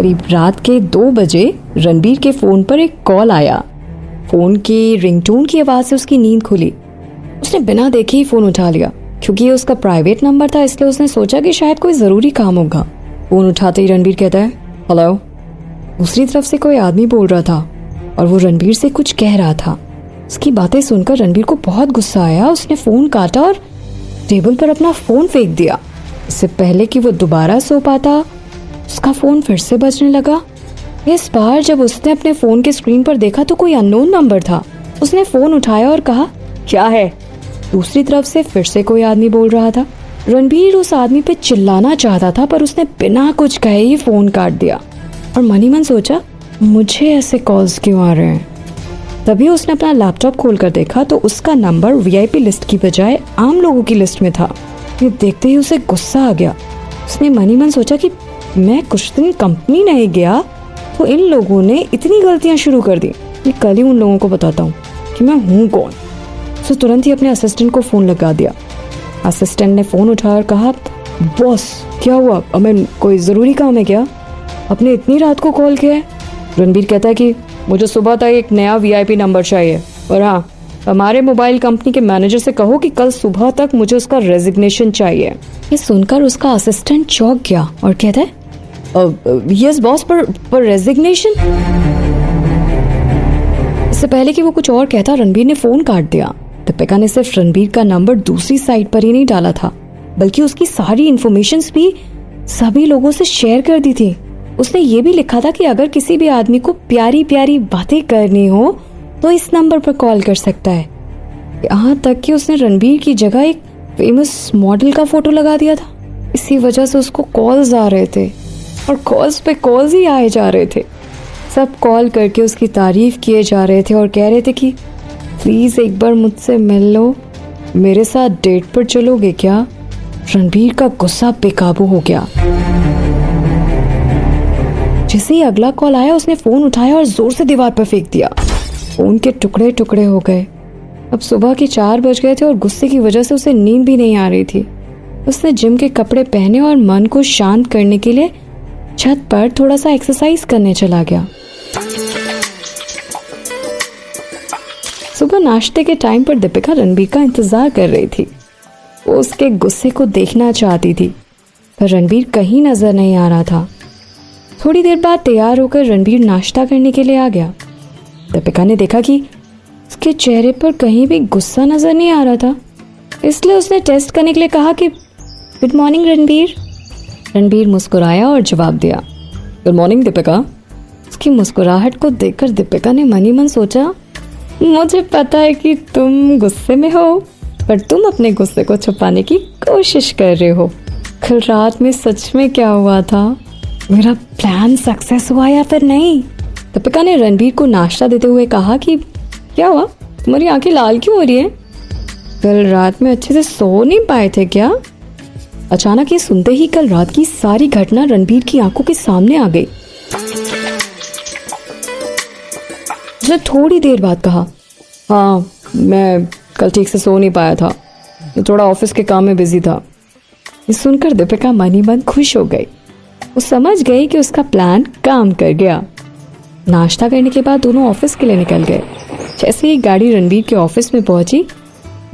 करीब रात के 2 बजे रणबीर के फोन पर एक कॉल आया। फोन की रिंगटोन की आवाज से उसकी नींद खुली। उसने बिना देखे ही फोन उठा लिया। क्योंकि ये उसका प्राइवेट नंबर था इसलिए उसने सोचा कि शायद कोई जरूरी काम होगा। फोन उठाते ही रणबीर कहता है, हेलो। दूसरी तरफ से कोई आदमी बोल रहा था और वो रणबीर से कुछ कह रहा था। उसकी बातें सुनकर रणबीर को बहुत गुस्सा आया। उसने फोन काटा और टेबल पर अपना फोन फेंक दिया। इससे पहले कि वो दोबारा सो पाता, उसका फोन फिर से बजने लगा। इस बार जब उसने अपने फोन के स्क्रीन पर देखा तो कोई अननोन नंबर था। उसने फोन उठाया और कहा, क्या है? दूसरी तरफ से फिर से कोई आदमी बोल रहा था। रणबीर उस आदमी पे चिल्लाना चाहता था पर उसने बिना कुछ कहे ही फोन काट दिया और मन ही मन सोचा, मुझे ऐसे कॉल्स क्यों आ रहे हैं? तभी उसने अपना लैपटॉप खोलकर देखा तो उसका नंबर वीआईपी लिस्ट की बजाय आम लोगों की लिस्ट में था। ये देखते ही उसे गुस्सा आ गया। उसने मन ही मन सोचा कि मैं कुछ दिन कंपनी नहीं गया तो इन लोगों ने इतनी गलतियां शुरू कर दी। मैं कल ही उन लोगों को बताता हूँ कि मैं हूँ कौन। उसने तुरंत ही अपने असिस्टेंट को फोन लगा दिया। असिस्टेंट ने फोन उठाया और कहा, बॉस क्या हुआ? हमें कोई जरूरी काम है क्या? आपने इतनी रात को कॉल किया है? रणबीर कहता है कि मुझे सुबह तक एक नया वीआईपी नंबर चाहिए और हाँ, हमारे मोबाइल कंपनी के मैनेजर से कहो कि कल सुबह तक मुझे उसका रेजिग्नेशन चाहिए। ये सुनकर उसका असिस्टेंट चौंक गया और कहता है, यस बॉस, पर रेजिग्नेशन? इससे पहले कि वो कुछ और कहता, रणबीर ने फोन काट दिया। दीपिका ने सिर्फ रणबीर का नंबर दूसरी साइड पर ही नहीं डाला था बल्कि उसकी सारी इन्फॉर्मेशंस भी सभी लोगों से शेयर कर दी थी। उसने ये भी लिखा था कि अगर किसी भी आदमी को प्यारी प्यारी बातें करनी हो तो इस नंबर पर कॉल कर सकता है। यहाँ तक कि उसने रणबीर की जगह एक फेमस मॉडल का फोटो लगा दिया था। इसी वजह से उसको कॉल्स आ रहे थे और कॉल्स पे कॉल्स ही आए जा रहे थे। सब कॉल करके उसकी तारीफ किए जा रहे थे और कह रहे थे कि प्लीज एक बार मुझसे मिल लो, मेरे साथ डेट पर चलोगे क्या? रणबीर का गुस्सा बेकाबू हो गया। जैसे ही अगला कॉल आया उसने फोन उठाया और जोर से दीवार पर फेंक दिया। फोन के टुकड़े टुकड़े हो गए। अब सुबह के 4 बज गए थे और गुस्से की वजह से उसे नींद भी नहीं आ रही थी। उसने जिम के कपड़े पहने और मन को शांत करने के लिए छत पर थोड़ा सा एक्सरसाइज करने चला गया। सुबह नाश्ते के टाइम पर दीपिका रणबीर का इंतजार कर रही थी। वो उसके गुस्से को देखना चाहती थी पर रणबीर कहीं नजर नहीं आ रहा था। थोड़ी देर बाद तैयार होकर रणबीर नाश्ता करने के लिए आ गया। दीपिका ने देखा कि उसके चेहरे पर कहीं भी गुस्सा नजर नहीं आ रहा था, इसलिए उसने टेस्ट करने के लिए कहा कि गुड मॉर्निंग रणबीर। रणबीर मुस्कुराया और जवाब दिया, गुड मॉर्निंग दीपिका। उसकी मुस्कुराहट को देखकर दीपिका ने मन ही मन सोचा, मुझे पता है कि तुम गुस्से में हो पर तुम अपने गुस्से को छुपाने की कोशिश कर रहे हो। कल रात में सच में क्या हुआ था? मेरा प्लान सक्सेस हुआ या फिर नहीं? दीपिका ने रणबीर को नाश्ता देते हुए कहा कि क्या हुआ, तुम्हारी आंखें लाल क्यों हो रही हैं? कल रात में अच्छे से सो नहीं पाए थे क्या? अचानक ये सुनते ही कल रात की सारी घटना रणबीर की आंखों के सामने आ गई। उसने थोड़ी देर बाद कहा, हाँ मैं कल ठीक से सो नहीं पाया था, मैं थोड़ा ऑफिस के काम में बिजी था। ये सुनकर दीपिका मन ही मन खुश हो गई। वो समझ गई कि उसका प्लान काम कर गया। नाश्ता करने के बाद दोनों ऑफिस के लिए निकल गए। जैसे ही गाड़ी रणबीर के ऑफिस में पहुंची,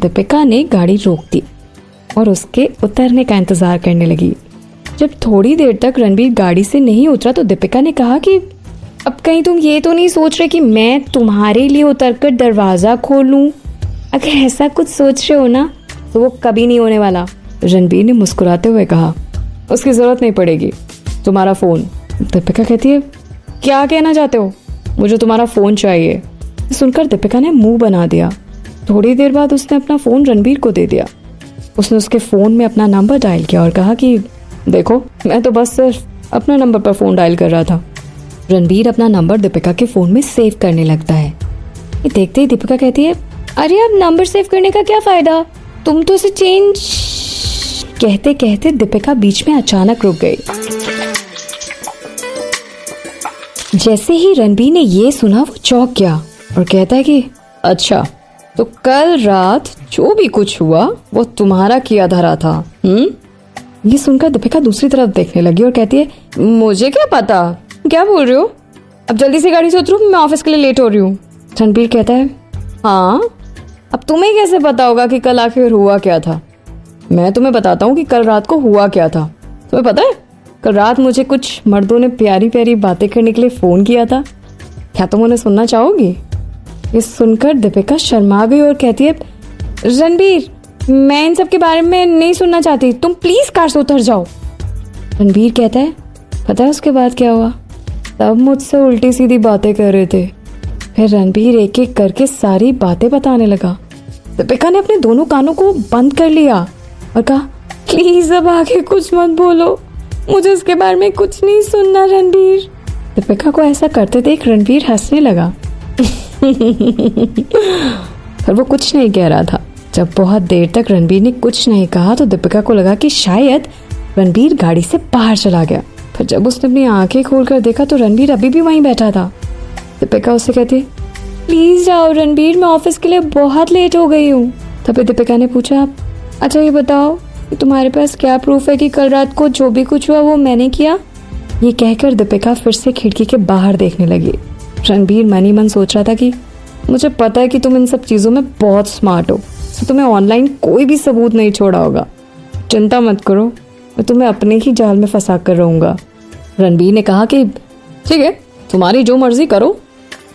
दीपिका ने गाड़ी रोक दी और उसके उतरने का इंतजार करने लगी। जब थोड़ी देर तक रणबीर गाड़ी से नहीं उतरा तो दीपिका ने कहा कि अब कहीं तुम ये तो नहीं सोच रहे कि मैं तुम्हारे लिए उतरकर दरवाजा खोल लूं? अगर ऐसा कुछ सोच रहे हो ना तो वो कभी नहीं होने वाला। रणबीर ने मुस्कुराते हुए कहा, उसकी जरूरत नहीं पड़ेगी। तुम्हारा फोन। दीपिका कहती है, क्या कहना चाहते हो? मुझे तुम्हारा फोन चाहिए। सुनकर दीपिका ने मुंह बना दिया। थोड़ी देर बाद उसने अपना फोन रणबीर को दे दिया। उसने उसके फोन में अपना नंबर डायल किया और कहा कि देखो, मैं तो बस सिर्फ अपने नंबर पर फोन डायल कर रहा था। रणबीर अपना नंबर दीपिका के फोन में सेव करने लगता है। ये देखते ही दीपिका कहती है, अरे अब नंबर सेव करने का क्या फायदा, तुम तो इसे चेंज। कहते कहते दीपिका बीच में अचानक रुक गई। जैसे ही रणबीर ने ये सुना वो चौंक गया और कहता है कि अच्छा, तो कल रात जो भी कुछ हुआ वो तुम्हारा किया धरा था। ये सुनकर दीपिका दूसरी तरफ देखने लगी और कहती है, मुझे क्या पता, क्या बोल रहे हो? अब जल्दी से गाड़ी से उतरो, मैं ऑफिस के लिए लेट हो रही हूँ। रणबीर कहता है, हाँ अब तुम्हें कैसे पता होगा कि कल आखिर हुआ क्या था? मैं तुम्हें बताता हूँ कि कल रात को हुआ क्या था। तुम्हें पता है, कल रात मुझे कुछ मर्दों ने प्यारी प्यारी बातें करने के लिए फोन किया था। क्या तुम उन्हें सुनना चाहोगी? ये सुनकर दीपिका शर्मा गई और कहती है, रणबीर मैं इन सब के बारे में नहीं सुनना चाहती, तुम प्लीज कार से उतर जाओ। रणबीर कहता है, पता है उसके बाद क्या हुआ? तब मुझसे उल्टी सीधी बातें कर रहे थे। फिर रणबीर एक एक करके सारी बातें बताने लगा। दीपिका ने अपने दोनों कानों को बंद कर लिया और कहा, प्लीज अब आगे कुछ मत बोलो, मुझे उसके बारे में कुछ नहीं सुनना रणबीर। दीपिका को ऐसा करते देख रणबीर हंसने लगा पर वो कुछ नहीं कह रहा था। जब बहुत देर तक रणबीर ने कुछ नहीं कहा तो दीपिका को लगा कि शायद रणबीर गाड़ी से बाहर चला गया। फिर जब उसने अपनी आंखें खोलकर देखा तो रणबीर अभी भी वहीं बैठा था। दीपिका उससे कहती, प्लीज जाओ रणबीर, मैं ऑफिस के लिए बहुत लेट हो गई हूँ। तभी दीपिका ने पूछा, अच्छा ये बताओ कि तुम्हारे पास क्या प्रूफ है कि कल रात को जो भी कुछ हुआ वो मैंने किया? ये कहकर दीपिका फिर से खिड़की के बाहर देखने लगी। रणबीर मन ही मन सोच रहा था कि मुझे पता है कि तुम इन सब चीजों में बहुत स्मार्ट हो, तो तुम्हें ऑनलाइन कोई भी सबूत नहीं छोड़ा होगा। चिंता मत करो, मैं तुम्हें अपने ही जाल में फंसा कर रहूंगा। रणबीर ने कहा कि ठीक है, तुम्हारी जो मर्जी करो।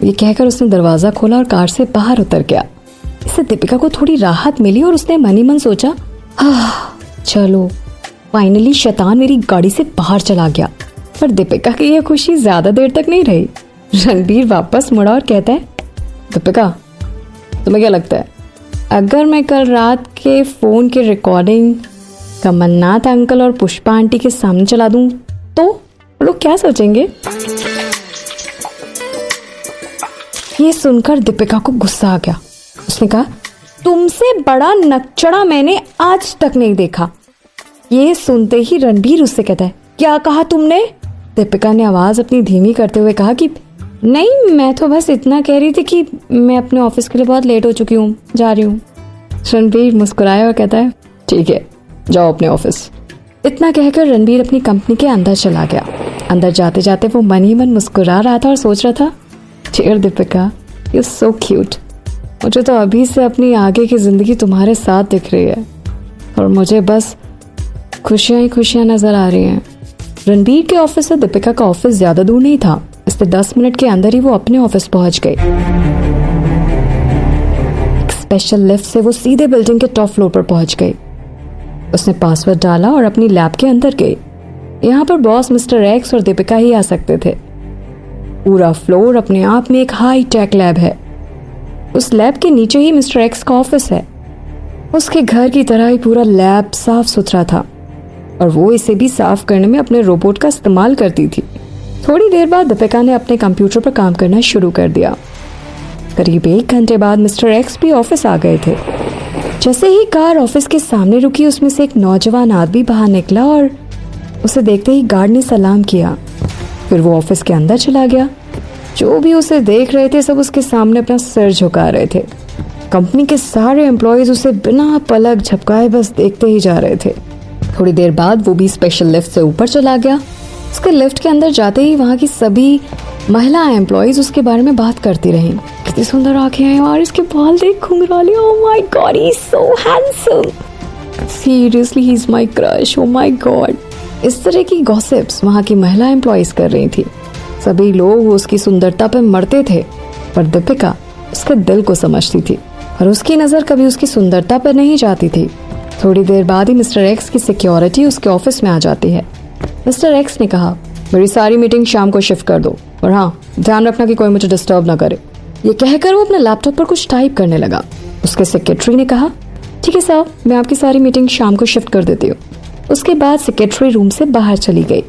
ये कहकर उसने दरवाजा खोला और कार से बाहर उतर गया। इससे दीपिका को थोड़ी राहत मिली और उसने मन ही मन सोचा, चलो फाइनली शैतान मेरी गाड़ी से बाहर चला गया। पर दीपिका की यह खुशी ज्यादा देर तक नहीं रही। रणबीर वापस मुड़ा और कहता है, दीपिका तुम्हें क्या लगता है, अगर मैं कल रात के फोन की रिकॉर्डिंग कमलनाथ अंकल और पुष्पा आंटी के सामने चला दूं तो लोग क्या सोचेंगे? ये सुनकर दीपिका को गुस्सा आ गया। उसने कहा, तुमसे बड़ा नकचड़ा मैंने आज तक नहीं देखा। ये सुनते ही रणबीर उससे कहता है, क्या कहा तुमने? दीपिका ने आवाज अपनी धीमी करते हुए कहा कि नहीं, मैं तो बस इतना कह रही थी कि मैं अपने ऑफिस के लिए बहुत लेट हो चुकी हूँ, जा रही हूँ। रणबीर मुस्कुराया और कहता है, ठीक है जाओ अपने ऑफिस। इतना कहकर रणबीर अपनी कंपनी के अंदर चला गया। अंदर जाते जाते वो मन ही मन मुस्कुरा रहा था और सोच रहा था, dear Deepika you so cute, मुझे तो अभी से अपनी आगे की जिंदगी तुम्हारे साथ दिख रही है और मुझे बस खुशियां ही खुशियां नजर आ रही हैं। रणबीर के ऑफिस से दीपिका का ऑफिस ज्यादा दूर नहीं था, इसलिए 10 मिनट के अंदर ही वो अपने ऑफिस पहुंच गई। एक स्पेशल लिफ्ट से वो सीधे बिल्डिंग के टॉप फ्लोर पर पहुंच गई। उसने पासवर्ड डाला और अपनी लैब के अंदर गई। यहाँ पर बॉस मिस्टर एक्स और दीपिका ही आ सकते थे। पूरा फ्लोर अपने आप में एक हाई टेक लैब है। उस लैब के नीचे ही मिस्टर एक्स का ऑफिस है। उसके घर की तरह ही पूरा लैब साफ सुथरा था और वो इसे भी साफ करने में अपने रोबोट का इस्तेमाल करती थी। थोड़ी देर बाद दीपिका ने अपने कंप्यूटर पर काम करना शुरू कर दिया। करीब 1 घंटे बाद मिस्टर एक्स भी ऑफिस आ गए थे। जैसे ही कार ऑफिस के सामने रुकी, उसमें से एक नौजवान आदमी बाहर निकला और उसे देखते ही गार्ड ने सलाम किया। फिर वो ऑफिस के अंदर चला गया। जो भी उसे देख रहे थे सब उसके सामने अपना सिर झुका रहे थे। कंपनी के सारे एम्प्लॉयज उसे बिना पलक झपकाए बस देखते ही जा रहे थे। थोड़ी देर बाद वो भी स्पेशल लिफ्ट से ऊपर चला गया। उसके लिफ्ट के अंदर जाते ही वहाँ की सभी महिला एम्प्लॉयज उसके बारे में बात करती रहीं। कितनी सुंदर आंखें हैं और इसके बाल देख घुंघराले, oh my God he is so handsome, seriously he is my crush, oh my God. इस तरह की गॉसिप्स वहाँ की महिला एम्प्लॉयज कर रही थी। सभी लोग उसकी सुंदरता पे मरते थे, पर दीपिका उसके दिल को समझती थी और उसकी नजर कभी उसकी सुंदरता पर नहीं जाती थी। थोड़ी देर बाद ही मिस्टर एक्स की सिक्योरिटी उसके ऑफिस में आ जाती है। मिस्टर एक्स ने कहा, मेरी सारी मीटिंग शाम को शिफ्ट कर दो और हाँ ध्यान रखना कि कोई मुझे डिस्टर्ब ना करे। ये कहकर वो अपने लैपटॉप पर कुछ टाइप करने लगा। उसके सेक्रेटरी ने कहा, ठीक है साहब, मैं आपकी सारी मीटिंग शाम को शिफ्ट कर देती हूँ। उसके बाद सेक्रेटरी रूम से बाहर चली गई।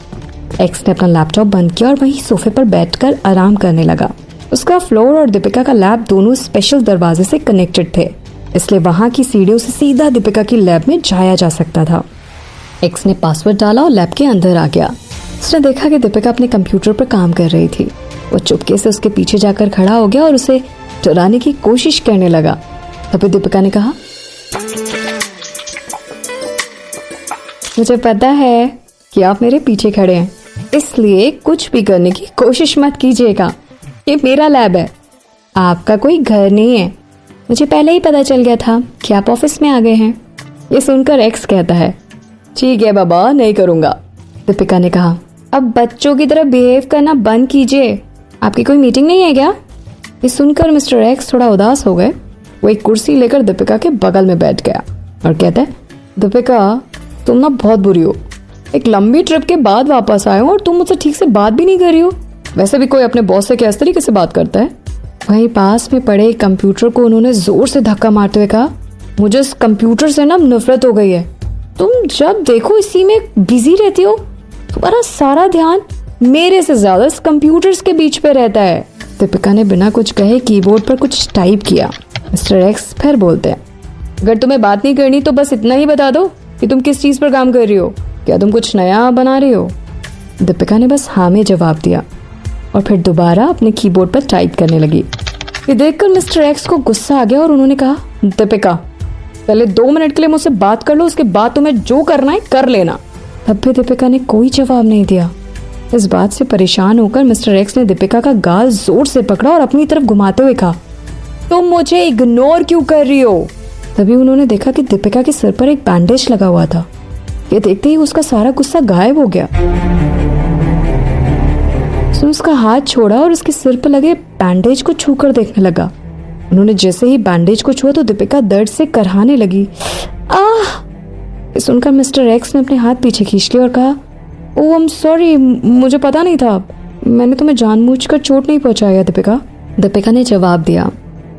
एक्स ने अपना लैपटॉप बंद किया और वहीं सोफे पर बैठकर आराम करने लगा। उसका फ्लोर और दीपिका का लैब दोनों स्पेशल दरवाजे से कनेक्टेड थे, इसलिए वहां की सीढ़ियों से सीधा दीपिका की लैब में जाया जा सकता था। एक्स ने पासवर्ड डाला और लैब के अंदर आ गया। उसने देखा कि दीपिका अपने कंप्यूटर पर काम कर रही थी। वो चुपके से उसके पीछे जाकर खड़ा हो गया और उसे डराने की कोशिश करने लगा। तभी दीपिका ने कहा, मुझे पता है कि आप मेरे पीछे खड़े हैं, इसलिए कुछ भी करने की कोशिश मत कीजिएगा, ये मेरा लैब है, आपका कोई घर नहीं है। मुझे पहले ही पता चल गया था कि आप ऑफिस में आ गए हैं। ये सुनकर एक्स कहता है, ठीक है बाबा, नहीं करूंगा। दीपिका ने कहा, अब बच्चों की तरह बिहेव करना बंद कीजिए, आपकी कोई मीटिंग नहीं है क्या? ये सुनकर मिस्टर एक्स थोड़ा उदास हो गए। वो एक कुर्सी लेकर दीपिका के बगल में बैठ गया और कहता है, दीपिका तुम ना बहुत बुरी हो, एक लंबी ट्रिप के बाद वापस आए हो और तुम मुझसे ठीक से बात भी नहीं कर रही हो। वैसे भी कोई अपने बॉस से क्या इस तरीके से बात करता है? वहीं पास में पड़े कंप्यूटर को उन्होंने जोर से धक्का मारते हुए कहा, मुझे इस कंप्यूटर से ना नफरत हो गई है। तुम जब देखो इसी में बिजी रहती हो, तुम्हारा सारा ध्यान मेरे से ज्यादा इस कंप्यूटर्स के बीच पे रहता है। दीपिका ने बिना कुछ कहे कीबोर्ड पर कुछ टाइप किया। मिस्टर एक्स फिर बोलते हैं, अगर तुम्हें बात नहीं करनी तो बस इतना ही बता दो कि तुम किस चीज पर काम कर रही हो, क्या तुम कुछ नया बना रही हो? दीपिका ने बस हाँ में जवाब दिया और फिर दोबारा अपने कीबोर्ड पर टाइप करने लगी। ये देखकर मिस्टर एक्स को गुस्सा आ गया और उन्होंने कहा, दीपिका पहले 2 मिनट के लिए मुझसे बात कर लो, उसके बाद तुम्हें जो करना है कर लेना। तब भी दीपिका ने कोई जवाब नहीं दिया। इस बात से परेशान होकर मिस्टर एक्स ने दीपिका का गाल जोर से पकड़ा और अपनी तरफ घुमाते हुए कहा, तुम मुझे इग्नोर क्यों कर रही हो? तभी उन्होंने देखा कि दीपिका के सिर पर एक बैंडेज लगा हुआ था। ये देखते ही उसका सारा गुस्सा गायब हो गया। उसने उसका हाथ छोड़ा और उसके सिर पर लगे बैंडेज को छूकर देखने लगा। उन्होंने जैसे ही बैंडेज को छुआ तो दीपिका दर्द से करहाने लगी। आह! सुनकर मिस्टर एक्स ने अपने हाथ पीछे खींच लिए और कहा, ओह आई एम सॉरी, मुझे पता नहीं था, मैंने तुम्हें जानबूझकर चोट नहीं पहुंचाया। दीपिका ने जवाब दिया,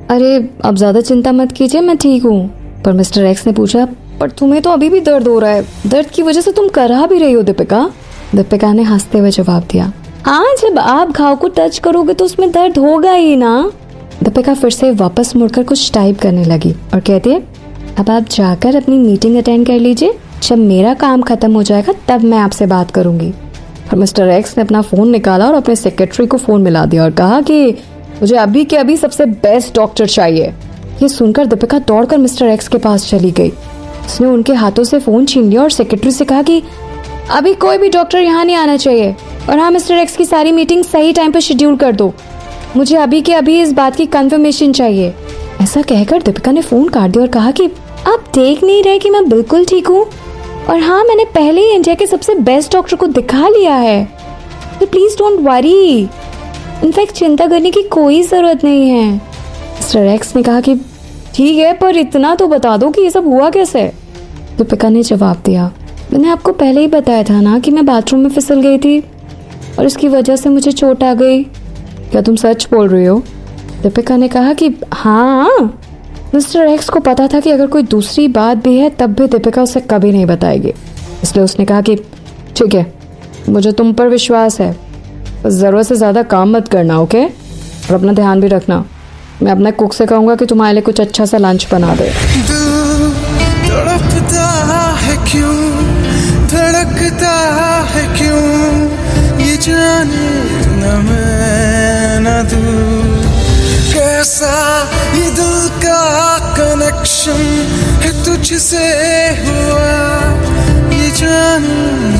अरे अब ज्यादा चिंता मत कीजिए, मैं ठीक हूँ। पर मिस्टर एक्स ने पूछा, पर तुम्हें तो अभी भी दर्द हो रहा है, दर्द की वजह से तुम करहा भी रही हो दीपिका। दीपिका ने हंसते हुए जवाब दिया, हाँ जब आप घाव को टच करोगे तो उसमें दर्द होगा ही ना। दीपिका फिर से वापस मुड़कर कुछ टाइप करने लगी और कहती है, अब आप जाकर अपनी मीटिंग अटेंड कर लीजिए, जब मेरा काम खत्म हो जाएगा तब मैं आपसे बात करूंगी। और मिस्टर एक्स ने अपना फोन निकाला और अपने सेक्रेटरी को फोन मिला दिया और कहा कि मुझे अभी के अभी सबसे बेस्ट डॉक्टर चाहिए। ये सुनकर दीपिका दौड़कर मिस्टर एक्स के पास चली गई। उसने उनके हाथों से फोन छीन लिया और सेक्रेटरी से कहा कि अभी कोई भी डॉक्टर यहाँ नहीं आना चाहिए, और हाँ मिस्टर एक्स की सारी मीटिंग सही टाइम पर शेड्यूल कर दो, मुझे अभी के अभी इस बात की कंफर्मेशन चाहिए। ऐसा कहकर दीपिका ने फोन काट दिया और कहा कि आप देख नहीं रहे कि मैं बिल्कुल ठीक हूँ, और हाँ मैंने पहले ही इंडिया के सबसे बेस्ट डॉक्टर को दिखा लिया है, तो प्लीज डोंट वरी, इनफैक्ट चिंता करने की कोई जरूरत नहीं है। मिस्टर एक्स ने कहा कि ठीक है, पर इतना तो बता दो कि ये सब हुआ कैसे। दीपिका ने जवाब दिया, मैंने आपको पहले ही बताया था ना कि मैं बाथरूम में फिसल गई थी और इसकी वजह से मुझे चोट आ गई। क्या तुम सच बोल रही हो? दीपिका ने कहा कि हाँ। मिस्टर एक्स को पता था कि अगर कोई दूसरी बात भी है तब भी दीपिका उसे कभी नहीं बताएगी, इसलिए उसने कहा कि ठीक है, मुझे तुम पर विश्वास है, बस जरूरत से ज्यादा काम मत करना, ओके? और अपना ध्यान भी रखना। मैं अपने कुक से कहूंगा कि तुम्हारे लिए कुछ अच्छा सा लंच बना दे। तड़पता है क्यों, धड़कता है क्यों, ये जाने न मैं न तू, कैसा ये दिल का कनेक्शन है तुझसे हुआ, ये जानूं